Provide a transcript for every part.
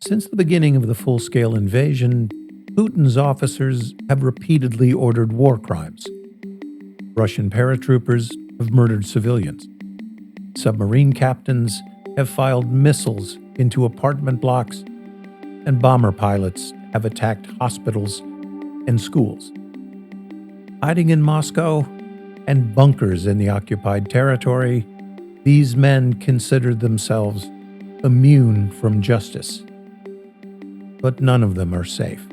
Since the beginning of the full-scale invasion, Putin's officers have repeatedly ordered war crimes. Russian paratroopers have murdered civilians. Submarine captains have fired missiles into apartment blocks, and bomber pilots have attacked hospitals and schools. Hiding in Moscow and bunkers in the occupied territory, these men consider themselves immune from justice. But none of them are safe.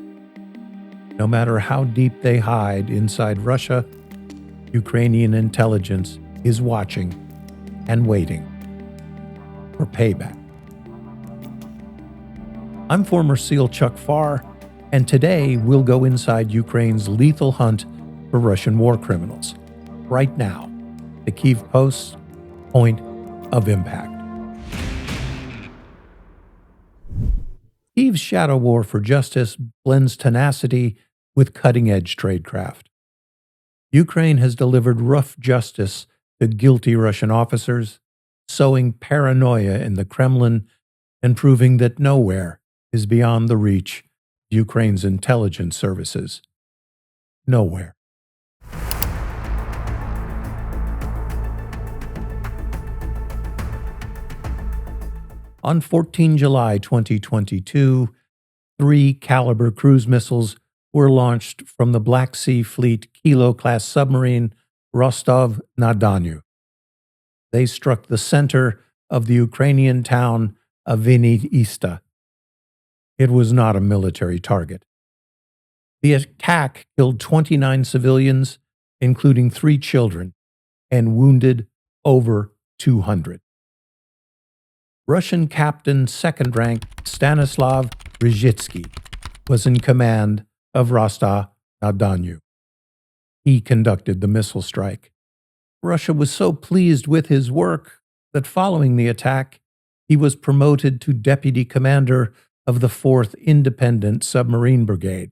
No matter how deep they hide inside Russia, Ukrainian intelligence is watching and waiting for payback. I'm former SEAL Chuck Pfarrer, and today we'll go inside Ukraine's lethal hunt for Russian war criminals. Right now, the Kyiv Post's point of impact. Kyiv's shadow war for justice blends tenacity with cutting-edge tradecraft. Ukraine has delivered rough justice to guilty Russian officers, sowing paranoia in the Kremlin and proving that nowhere is beyond the reach of Ukraine's intelligence services. Nowhere. On 14 July 2022, 3 Caliber cruise missiles were launched from the Black Sea Fleet Kilo-class submarine Rostov-na-Donu. They struck the center of the Ukrainian town of Vinnytsia. It was not a military target. The attack killed 29 civilians, including 3 children, and wounded over 200. Russian Captain Second Rank Stanislav Rizhitsky was in command of Rostov-na-Donu. He conducted the missile strike. Russia was so pleased with his work that following the attack, he was promoted to deputy commander of the 4th Independent Submarine Brigade.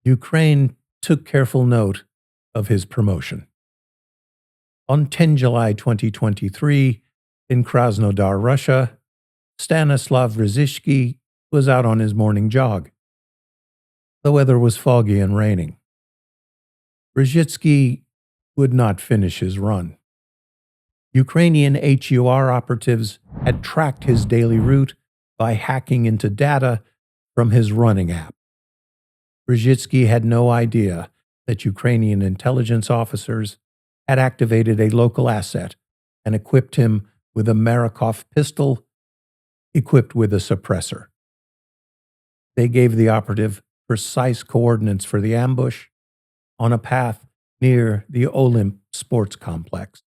Ukraine took careful note of his promotion. On 10 July 2023, in Krasnodar, Russia, Stanislav Rizhitsky was out on his morning jog. The weather was foggy and raining. Rizhitsky would not finish his run. Ukrainian HUR operatives had tracked his daily route by hacking into data from his running app. Rizhitsky had no idea that Ukrainian intelligence officers had activated a local asset and equipped him with a Mariupol pistol equipped with a suppressor. They gave the operative precise coordinates for the ambush on a path near the Olenivka sports complex.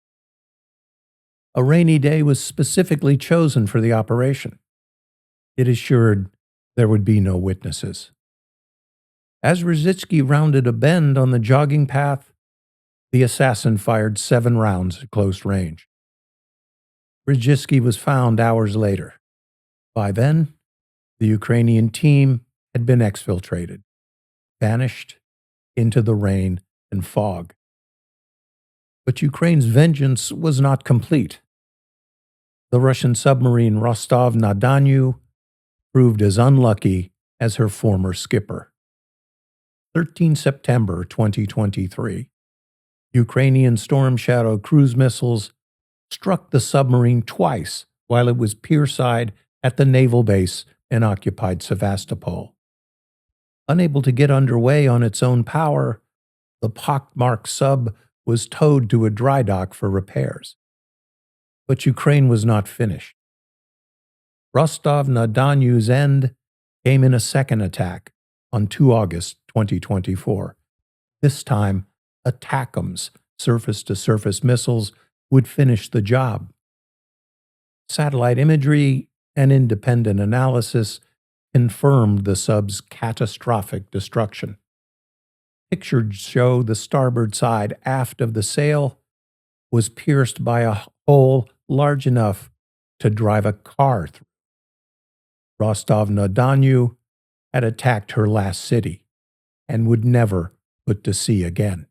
A rainy day was specifically chosen for the operation. It assured there would be no witnesses. As Rizhitsky rounded a bend on the jogging path, the assassin fired 7 rounds at close range. Rizhitsky was found hours later. By then, the Ukrainian team had been exfiltrated, vanished into the rain and fog. But Ukraine's vengeance was not complete. The Russian submarine Rostov-na-Donu proved as unlucky as her former skipper. 13 September 2023, Ukrainian Storm Shadow cruise missiles struck the submarine twice while it was pierside at the naval base in occupied Sevastopol. Unable to get underway on its own power, the pockmarked sub was towed to a dry dock for repairs. But Ukraine was not finished. Rostov-na-Donu's end came in a second attack on 2 August 2024. This time, ATACMS surface-to-surface missiles would finish the job. Satellite imagery and independent analysis confirmed the sub's catastrophic destruction. Pictures show the starboard side aft of the sail was pierced by a hole large enough to drive a car through. Rostov-na-Donu had attacked her last city and would never put to sea again.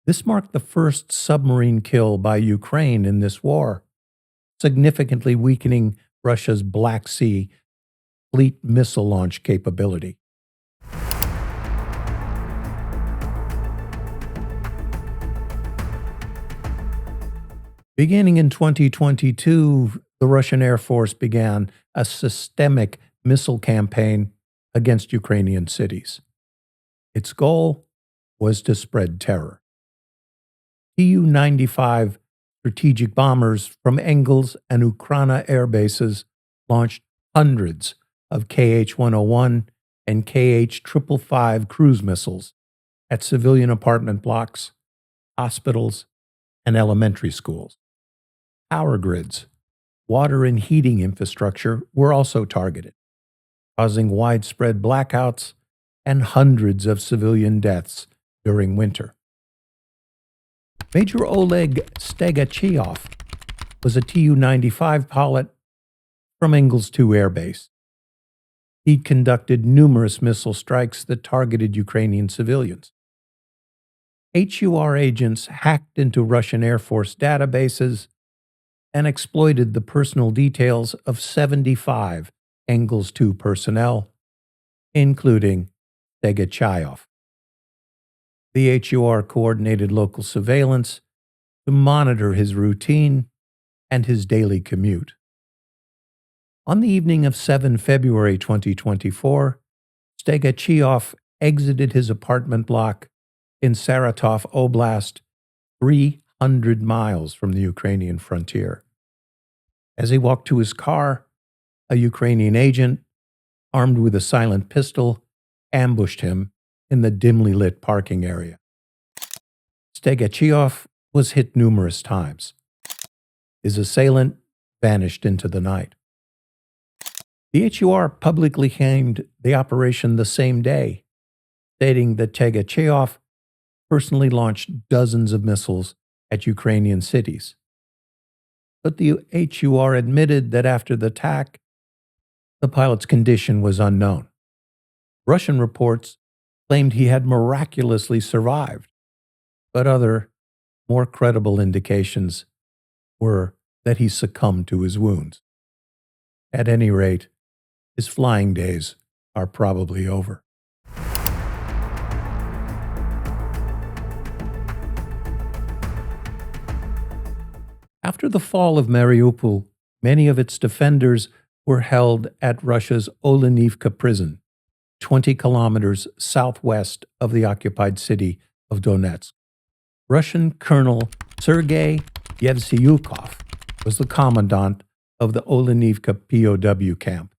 This marked the first submarine kill by Ukraine in this war, significantly weakening Russia's Black Sea fleet missile launch capability. Beginning in 2022, the Russian Air Force began a systemic missile campaign against Ukrainian cities. Its goal was to spread terror. Tu-95 strategic bombers from Engels and Ukraina air bases launched hundreds of KH-101 and KH-555 cruise missiles at civilian apartment blocks, hospitals, and elementary schools. Power grids, water and heating infrastructure were also targeted, causing widespread blackouts and hundreds of civilian deaths during winter. Major Oleg Stegachev was a Tu-95 pilot from Engels 2 Air Base. He conducted numerous missile strikes that targeted Ukrainian civilians. HUR agents hacked into Russian Air Force databases and exploited the personal details of 75 Engels 2 personnel, including Stegachev. The HUR coordinated local surveillance to monitor his routine and his daily commute. On the evening of 7 February 2024, Stegachev exited his apartment block in Saratov Oblast, 300 miles from the Ukrainian frontier. As he walked to his car, a Ukrainian agent, armed with a silent pistol, ambushed him in the dimly lit parking area. Stegachev was hit numerous times. His assailant vanished into the night. The HUR publicly named the operation the same day, stating that Stegachev personally launched dozens of missiles at Ukrainian cities. But the HUR admitted that after the attack, the pilot's condition was unknown. Russian reports claimed he had miraculously survived, but other, more credible indications were that he succumbed to his wounds. At any rate, his flying days are probably over. After the fall of Mariupol, many of its defenders were held at Russia's Olenivka prison, 20 kilometers southwest of the occupied city of Donetsk. Russian Colonel Sergei Yevsyukov was the commandant of the Olenivka POW camp.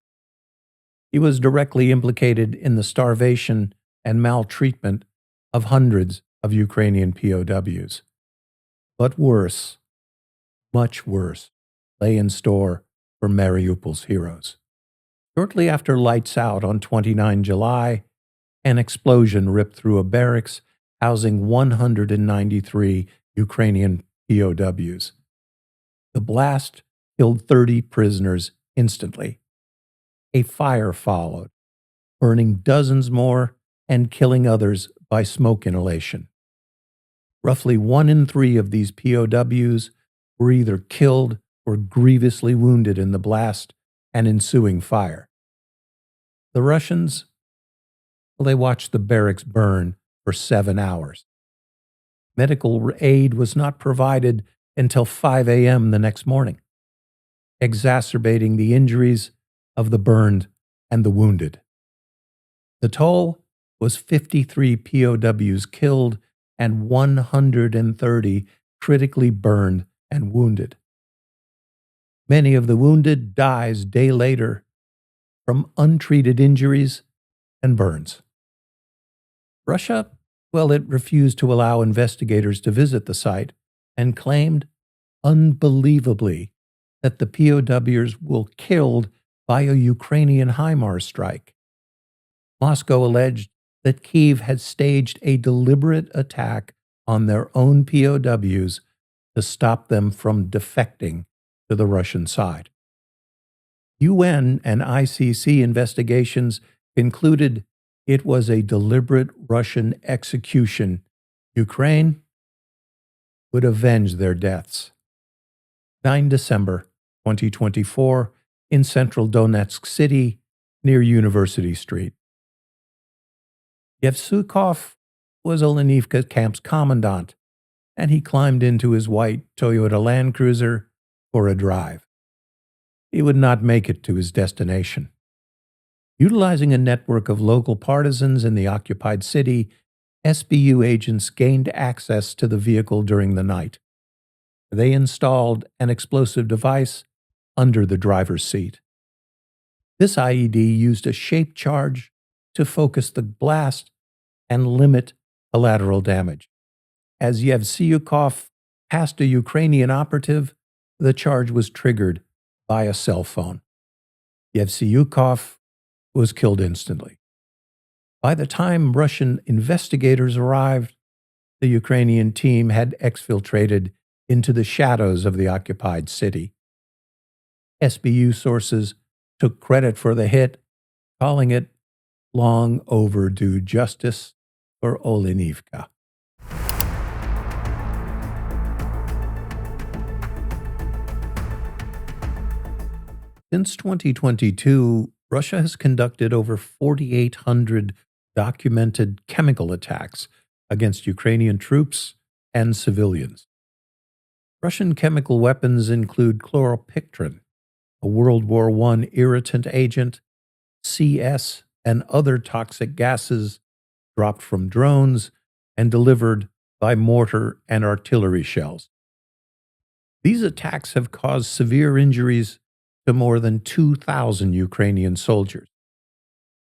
He was directly implicated in the starvation and maltreatment of hundreds of Ukrainian POWs. But worse, much worse, lay in store for Mariupol's heroes. Shortly after lights out on 29 July, an explosion ripped through a barracks housing 193 Ukrainian POWs. The blast killed 30 prisoners instantly. A fire followed, burning dozens more and killing others by smoke inhalation. Roughly 1 in 3 of these POWs were either killed or grievously wounded in the blast and ensuing fire. The Russians, well, they watched the barracks burn for 7 hours. Medical aid was not provided until 5 a.m. the next morning, exacerbating the injuries of the burned and the wounded. The toll was 53 POWs killed and 130 critically burned and wounded. Many of the wounded died a day later from untreated injuries and burns. Russia, well, it refused to allow investigators to visit the site and claimed, unbelievably, that the POWs were killed by a Ukrainian HIMARS strike. Moscow alleged that Kyiv had staged a deliberate attack on their own POWs to stop them from defecting to the Russian side. UN and ICC investigations concluded it was a deliberate Russian execution. Ukraine would avenge their deaths. 9 December 2024, in central Donetsk City, near University Street. Yevsukov was Olenivka camp's commandant, and he climbed into his white Toyota Land Cruiser for a drive. He would not make it to his destination. Utilizing a network of local partisans in the occupied city, SBU agents gained access to the vehicle during the night. They installed an explosive device under the driver's seat. This IED used a shaped charge to focus the blast and limit collateral damage. As Yevsukov passed a Ukrainian operative, the charge was triggered by a cell phone. Yevsukov was killed instantly. By the time Russian investigators arrived, the Ukrainian team had exfiltrated into the shadows of the occupied city. SBU sources took credit for the hit, calling it long overdue justice for Olenivka. Since 2022, Russia has conducted over 4,800 documented chemical attacks against Ukrainian troops and civilians. Russian chemical weapons include chloropictrin, a World War I irritant agent, CS, and other toxic gases dropped from drones and delivered by mortar and artillery shells. These attacks have caused severe injuries to more than 2,000 Ukrainian soldiers.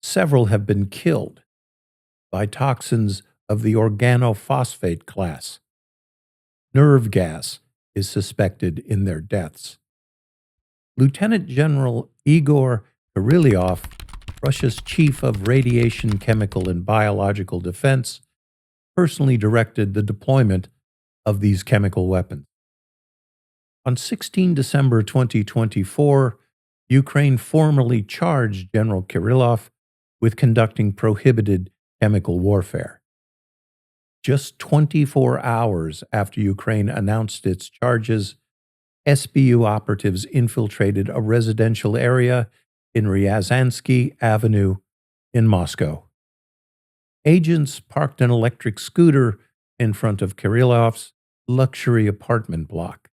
Several have been killed by toxins of the organophosphate class. Nerve gas is suspected in their deaths. Lieutenant General Igor Krylyov, Russia's chief of radiation, chemical, and biological defense, personally directed the deployment of these chemical weapons. On 16 December 2024, Ukraine formally charged General Krylyov with conducting prohibited chemical warfare. Just 24 hours after Ukraine announced its charges, SBU operatives infiltrated a residential area in Ryazansky Avenue in Moscow. Agents parked an electric scooter in front of Krylyov's luxury apartment block.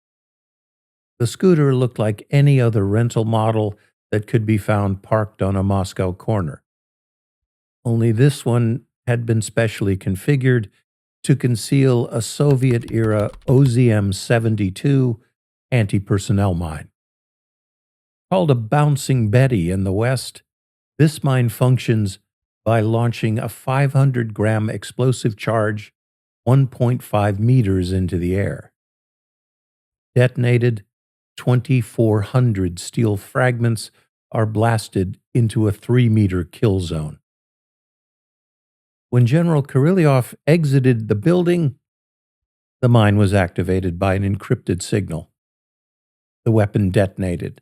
The scooter looked like any other rental model that could be found parked on a Moscow corner. Only this one had been specially configured to conceal a Soviet-era OZM-72 anti-personnel mine. Called a bouncing Betty in the West, this mine functions by launching a 500-gram explosive charge 1.5 meters into the air. Detonated, 2,400 steel fragments are blasted into a 3-meter kill zone. When General Krylyov exited the building, the mine was activated by an encrypted signal. The weapon detonated,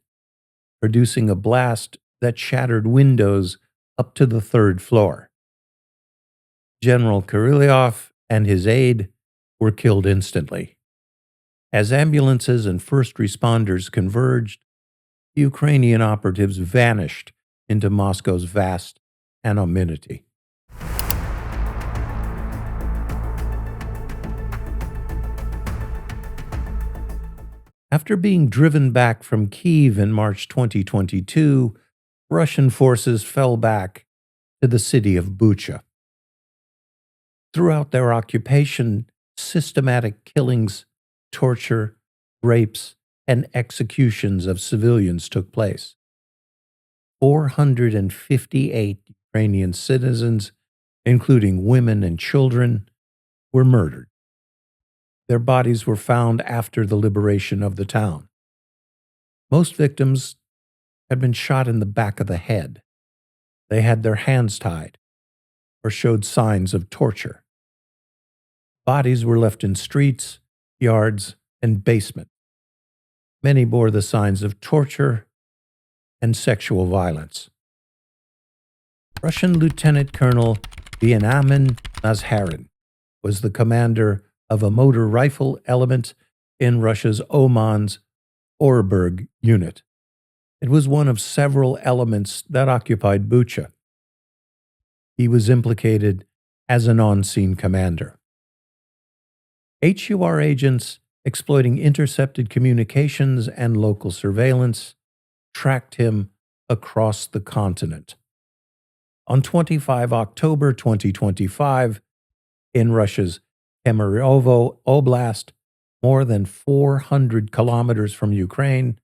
producing a blast that shattered windows up to the 3rd floor. General Krylyov and his aide were killed instantly. As ambulances and first responders converged, the Ukrainian operatives vanished into Moscow's vast anonymity. After being driven back from Kyiv in March 2022, Russian forces fell back to the city of Bucha. Throughout their occupation, systematic killings, torture, rapes, and executions of civilians took place. 458 Ukrainian citizens, including women and children, were murdered. Their bodies were found after the liberation of the town. Most victims had been shot in the back of the head. They had their hands tied or showed signs of torture. Bodies were left in streets, yards, and basements. Many bore the signs of torture and sexual violence. Russian Lieutenant Colonel Veniamin Nazharin was the commander of a motor rifle element in Russia's Oman's Orenburg unit. It was one of several elements that occupied Bucha. He was implicated as an on-scene commander. HUR agents, exploiting intercepted communications and local surveillance, tracked him across the continent. On 25 October 2025, in Russia's Kemerovo Oblast, more than 400 kilometers from Ukraine,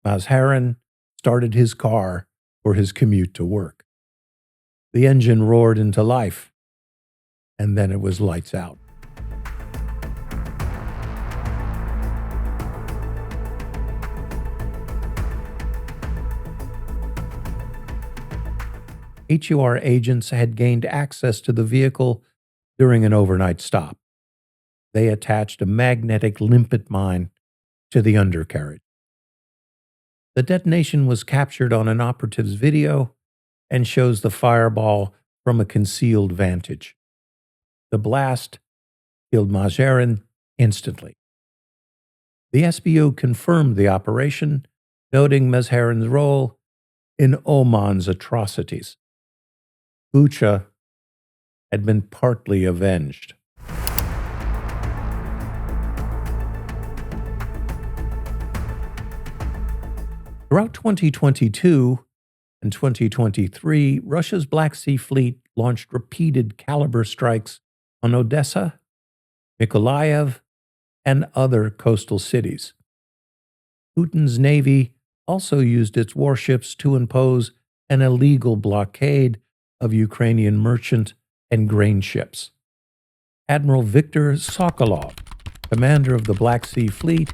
Mazharin started his car for his commute to work. The engine roared into life, and then it was lights out. HUR agents had gained access to the vehicle during an overnight stop. They attached a magnetic limpet mine to the undercarriage. The detonation was captured on an operative's video and shows the fireball from a concealed vantage. The blast killed Mazharin instantly. The SBU confirmed the operation, noting Mazharin's role in Oman's atrocities. Bucha had been partly avenged. Throughout 2022 and 2023, Russia's Black Sea Fleet launched repeated caliber strikes on Odessa, Mykolaiv, and other coastal cities. Putin's navy also used its warships to impose an illegal blockade of Ukrainian merchant and grain ships. Admiral Viktor Sokolov, commander of the Black Sea Fleet,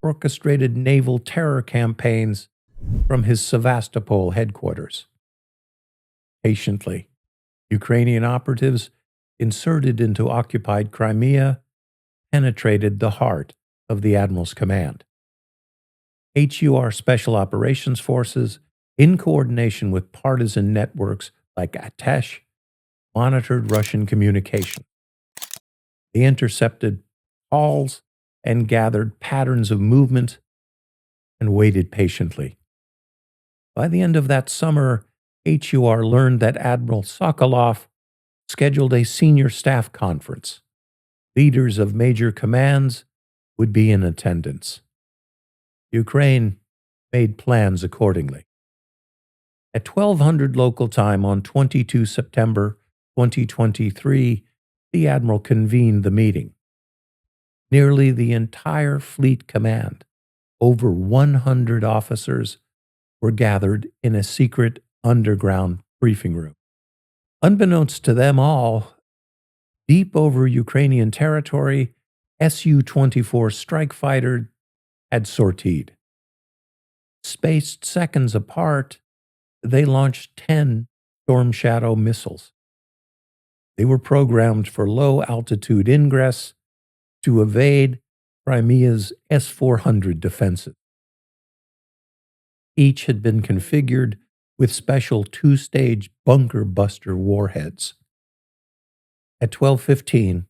orchestrated naval terror campaigns from his Sevastopol headquarters. Patiently, Ukrainian operatives inserted into occupied Crimea penetrated the heart of the admiral's command. HUR Special Operations Forces, in coordination with partisan networks like Atesh, monitored Russian communication. They intercepted calls and gathered patterns of movement and waited patiently. By the end of that summer, HUR learned that Admiral Sokolov scheduled a senior staff conference. Leaders of major commands would be in attendance. Ukraine made plans accordingly. At 1200 local time on 22 September 2023, the Admiral convened the meeting. Nearly the entire fleet command, over 100 officers, were gathered in a secret underground briefing room. Unbeknownst to them all, deep over Ukrainian territory, Su-24 strike fighter had sortied. Spaced seconds apart, they launched 10 Storm Shadow missiles. They were programmed for low-altitude ingress to evade Crimea's S-400 defenses. Each had been configured with special two-stage bunker buster warheads. At 12:15,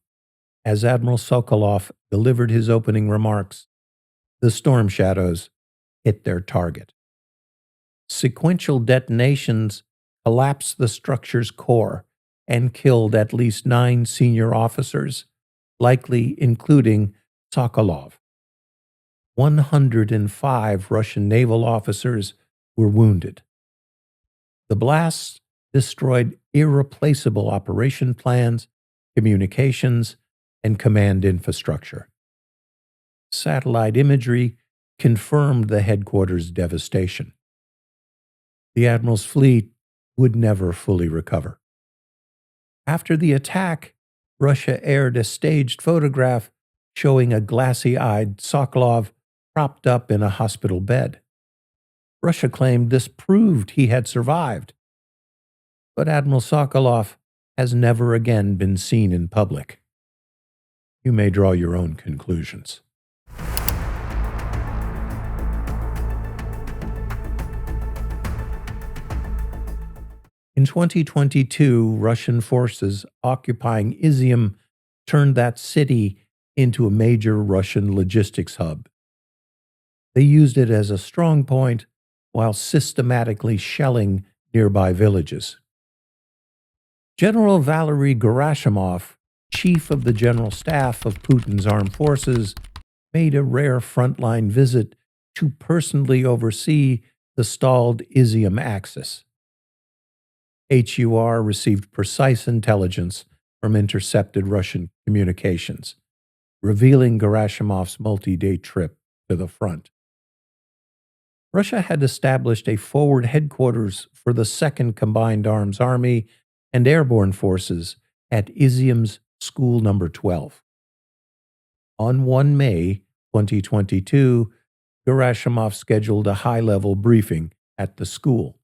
as Admiral Sokolov delivered his opening remarks, the Storm Shadows hit their target. Sequential detonations collapsed the structure's core and killed at least 9 senior officers, likely including Sokolov. 105 Russian naval officers were wounded. The blasts destroyed irreplaceable operation plans, communications, and command infrastructure. Satellite imagery confirmed the headquarters' devastation. The Admiral's fleet would never fully recover. After the attack, Russia aired a staged photograph showing a glassy-eyed Sokolov propped up in a hospital bed. Russia claimed this proved he had survived. But Admiral Sokolov has never again been seen in public. You may draw your own conclusions. In 2022, Russian forces occupying Izium turned that city into a major Russian logistics hub. They used it as a strong point while systematically shelling nearby villages. General Valery Gerasimov, chief of the General Staff of Putin's armed forces, made a rare frontline visit to personally oversee the stalled Izium axis. HUR received precise intelligence from intercepted Russian communications, revealing Gerasimov's multi-day trip to the front. Russia had established a forward headquarters for the 2nd Combined Arms Army and Airborne Forces at Izium's School No. 12. On 1 May 2022, Gerasimov scheduled a high-level briefing at the school.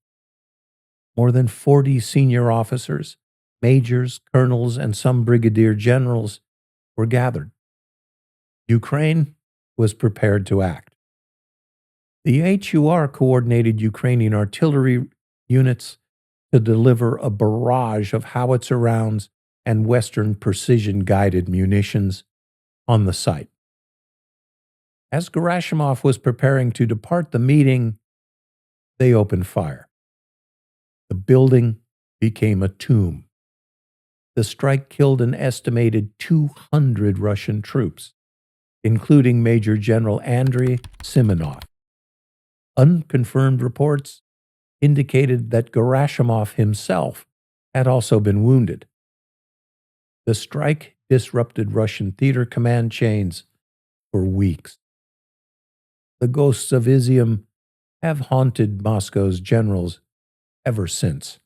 More than 40 senior officers, majors, colonels, and some brigadier generals were gathered. Ukraine was prepared to act. The HUR coordinated Ukrainian artillery units to deliver a barrage of howitzer rounds and Western precision-guided munitions on the site. As Gerasimov was preparing to depart the meeting, they opened fire. The building became a tomb. The strike killed an estimated 200 Russian troops, including Major General Andrei Simonov. Unconfirmed reports indicated that Gerasimov himself had also been wounded. The strike disrupted Russian theater command chains for weeks. The ghosts of Izium have haunted Moscow's generals ever since.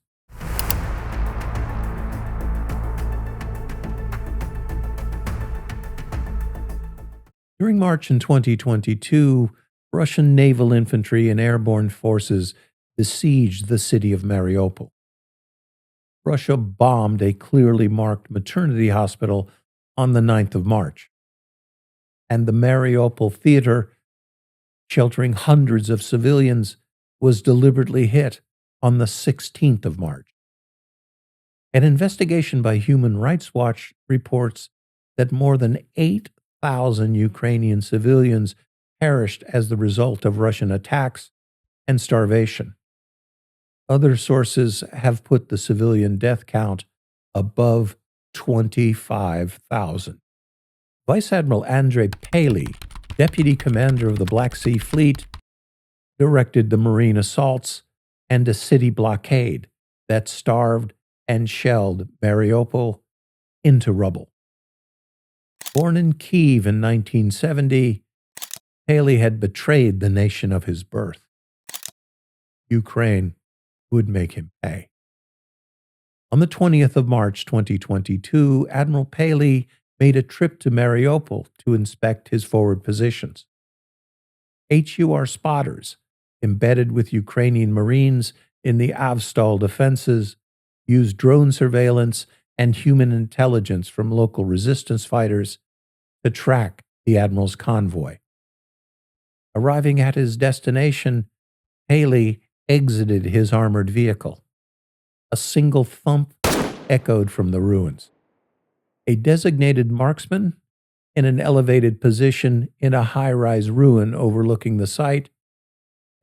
During March in 2022, Russian naval infantry and airborne forces besieged the city of Mariupol. Russia bombed a clearly marked maternity hospital on the 9th of March, and the Mariupol theater, sheltering hundreds of civilians, was deliberately hit on the 16th of March. An investigation by Human Rights Watch reports that more than 8,000 Ukrainian civilians perished as the result of Russian attacks and starvation. Other sources have put the civilian death count above 25,000. Vice Admiral Andrei Paley, deputy commander of the Black Sea Fleet, directed the marine assaults and a city blockade that starved and shelled Mariupol into rubble. Born in Kyiv in 1970, Paley had betrayed the nation of his birth. Ukraine would make him pay. On the 20th of March 2022, Admiral Paley made a trip to Mariupol to inspect his forward positions. HUR spotters, embedded with Ukrainian Marines in the Azovstal defenses, used drone surveillance and human intelligence from local resistance fighters to track the Admiral's convoy. Arriving at his destination, Paley exited his armored vehicle. A single thump echoed from the ruins. A designated marksman in an elevated position in a high-rise ruin overlooking the site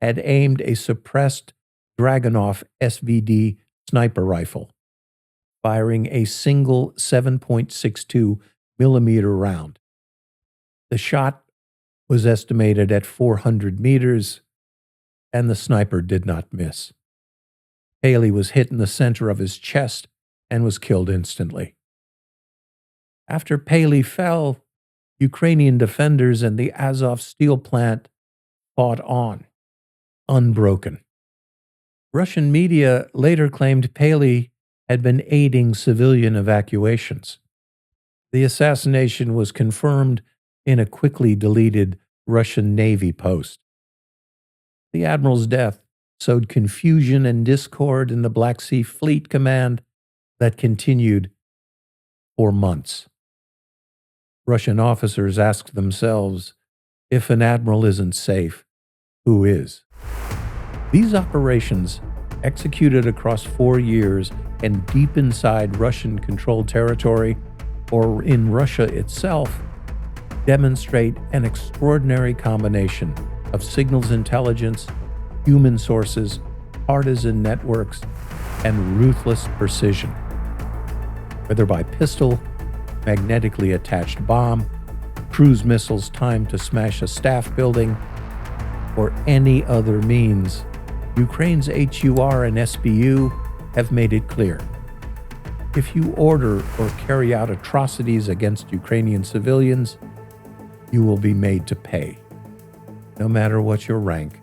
had aimed a suppressed Dragunov SVD sniper rifle, firing a single 7.62 millimeter round. The shot was estimated at 400 meters, and the sniper did not miss. Paley was hit in the center of his chest and was killed instantly. After Paley fell, Ukrainian defenders and the Azov steel plant fought on, unbroken. Russian media later claimed Paley had been aiding civilian evacuations. The assassination was confirmed in a quickly deleted Russian Navy post. The admiral's death sowed confusion and discord in the Black Sea Fleet Command that continued for months. Russian officers asked themselves, if an admiral isn't safe, who is? These operations, executed across 4 years and deep inside Russian-controlled territory or in Russia itself, demonstrate an extraordinary combination of signals intelligence, human sources, partisan networks, and ruthless precision. Whether by pistol, magnetically attached bomb, cruise missiles timed to smash a staff building, or any other means, Ukraine's HUR and SBU have made it clear. If you order or carry out atrocities against Ukrainian civilians, you will be made to pay, no matter what your rank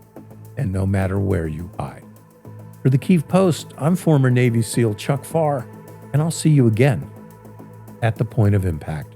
and no matter where you hide. For the Kyiv Post, I'm former Navy SEAL Chuck Pfarrer, and I'll see you again at the point of impact.